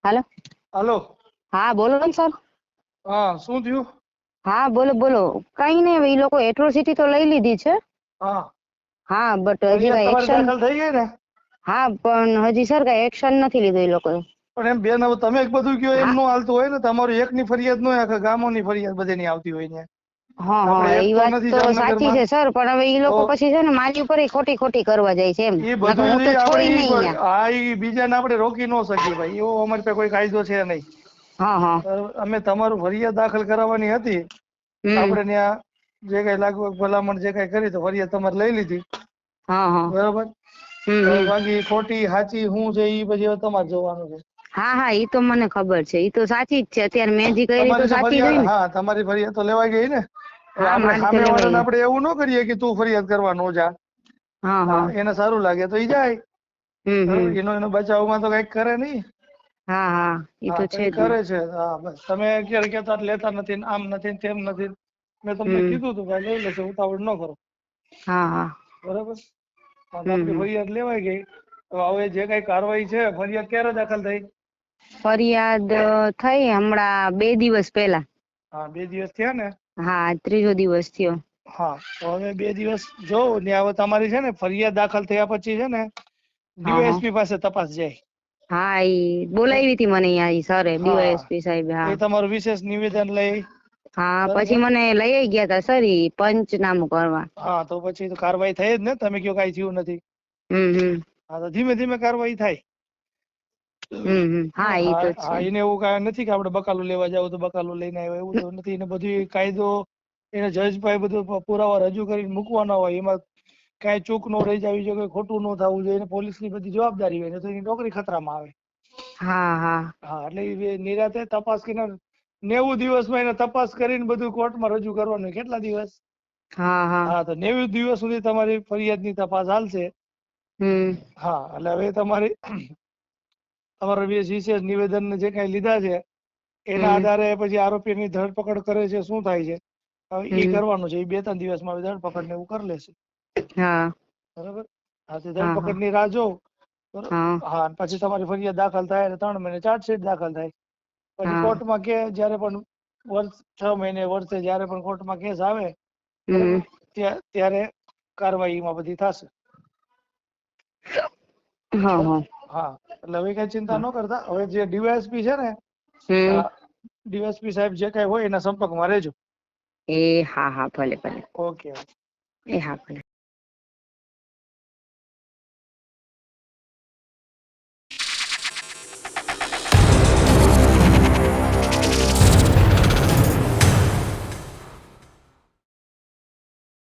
હાલો. હાલો. હા બોલો ને સર. હા, શું થયું? હા બોલો બોલો. કઈ નહીં, એ લોકો એટ્રોસિટી તો લઈ લીધી છે. હા, હા બટ હજી ફરિયાદ કઈ તમારી એક્શન. દાખલ થઈ ગઈ ને? હા પણ હજી સર કઈ એક્શન નથી લીધું એ લોકોએ. પણ એમ બેન, હવે તમે એક બધું કયો એમ હા નો હાલતું હોય ને. તમારું એકની ફરિયાદ નો આખા ગામોની ફરિયાદ બધેની આવતી હોય ને. હા આપણે હા, એક એ તો વાત નથી તો સાચી જામનગરમાં. છે સર, પણ હવે એ તો લોકો પછી છે ને મારી ઉપર ખોટી ખોટી કરવા જાય છે એમ. એ નકર બધું હું તો આપણે છોડી નહીં અહીંયા. બીજાને આપણે રોકી ન શકીએ ભાઈ, એવો અમારી પાસે કોઈ કાયદો છે નહીં. હા હા. અમે તમારું ફરિયાદ દાખલ કરાવવાની હતી, હમ. આપણે ત્યાં જે કઈ લાગુ ભલામણ જે કઈ કરી તો ફરિયાદ તમારે લઈ લીધી, હા હા. બરાબર. હમ. બાકી ખોટી સાચી શું છે એ પછી તમારે જોવાનું છે. હા હા, એ તો મને ખબર છે, એ તો સાચી જ છે. અત્યારે મેં જે કરી તો તમારી સાચી જ હોય ફરિયાદ, ને. હા તમારી ફરિયાદ તો લેવાઈ ગઈ ને. હવે હા આપણે મારી તો સામે લેવાઈ વાળાને ગઈ. આપણે એવું ન કરીએ કે તું ફરિયાદ કરવા ન જા. હા હા. એને સારું લાગે તો ઈ જાય, હમ બરાબર. હમ. એનો બચાવમાં તો કઈક કરે નહીં. હા હા, એ તો હા, તો છે એ જ ને. કરે છે. હા બસ, તમે ક્યારે કહેતા લેતા નથી, આમ નથી તેમ નથી. મેં તમને હમ. કીધું તું ભાઈ લઈ લેશે, ઉતાવળ ન કરો, હા હા. બરાબર. હમ આપણી હમ. ફરિયાદ લેવાઈ ગઈ. તો હવે જે કઈ કાર્યવાહી છે, ફરિયાદ ક્યારે દાખલ થઈ? ફરિયાદ થઈ હમણાં 2 દિવસ પહેલા. હા, 2 દિવસ થયા ને. હા, ત્રીજો દિવસ થયો. હા, તો હવે 2 દિવસ જોઉં ને. હવે તમારી છે ને ફરિયાદ દાખલ થયા પછી છે ને હા હા. ડીવાયએસપી પાસે તપાસ જાય. હા, ઈ બોલાવી હતી મને અહીંયા સરે, હા, ડીવાયએસપી સાહેબ. હા એ તમારું વિશેષ નિવેદન લઈ, હા, પછી બરાબર. મને લઈ ગયા તા સર ઈ પંચનામું કરવા. હા, તો પછી તો કાર્યવાહી થઈ જ ને. તમે કયો કઈ થયું નથી. હમ હમ. હા, તો ધીમે ધીમે કાર્યવાહી થાય. હમ. હા, એ હા તો છે. હા, એને એવું કાંઈ નથી કે આપણે બકાલું લેવા જાવ તો બકાલું લઈને આવ્યો, એવું તો નથી. એને બધું કાયદો, એને જજ પાસે બધું પુરાવા રજૂ કરીને મૂકવાના હોય. એમાં કાંઈ ચૂક નો રહી જવી જોઈએ, ખોટું ન થવું જોઈએ. એને પોલીસની બધી જવાબદારી હોય, તો એની નોકરી ખતરામાં આવે. હા હા. હા, એટલે એ નિરાતે તપાસ કરીને 90 દિવસમાં એને તપાસ કરીને બધું કોર્ટમાં રજૂ કરવાનું. કેટલા દિવસ? હા હા. હા, તો 90 દિવસ સુધી તમારી ફરિયાદની તપાસ હાલશે. હમ. હા, એટલે હવે તમારા વિશેષ નિવેદન જે કઈ લીધા છે એના હમ. આધારે પછી આરોપીની ધરપકડ કરે છે, શું થાય છે હવે એ હમ. કરવાનું છે. એ 2-3 દિવસમાં ધરપકડ ને એવું કરી લેશે, હા બરાબર. હા, તે હા હા. ધરપકડ ની રાહ જોઉં. બરાબર. હા હા, પછી તમારી ફરિયાદ દાખલ થાય એટલે 3 મહિને ચાર્જશીટ દાખલ થાય. પછી હા. કોર્ટમાં કે જયારે પણ વર્ષ 6 મહિને વર્ષે જયારે પણ કોર્ટમાં કેસ આવે, હમ. બરાબર, ત્યારે કાર્યવાહીમાં બધી થશે. હા બરાબર. હા. હા, એટલે હવે કઈ ચિંતા હા. ન કરતા. હવે જે ડીવાયએસપી છે ને, હમ. ડીવાયએસપી સાહેબ જે કઈ હોય એના સંપર્કમાં રહેજો. એ હા હા, ભલે ભલે. ઓકે. એ હા ભલે.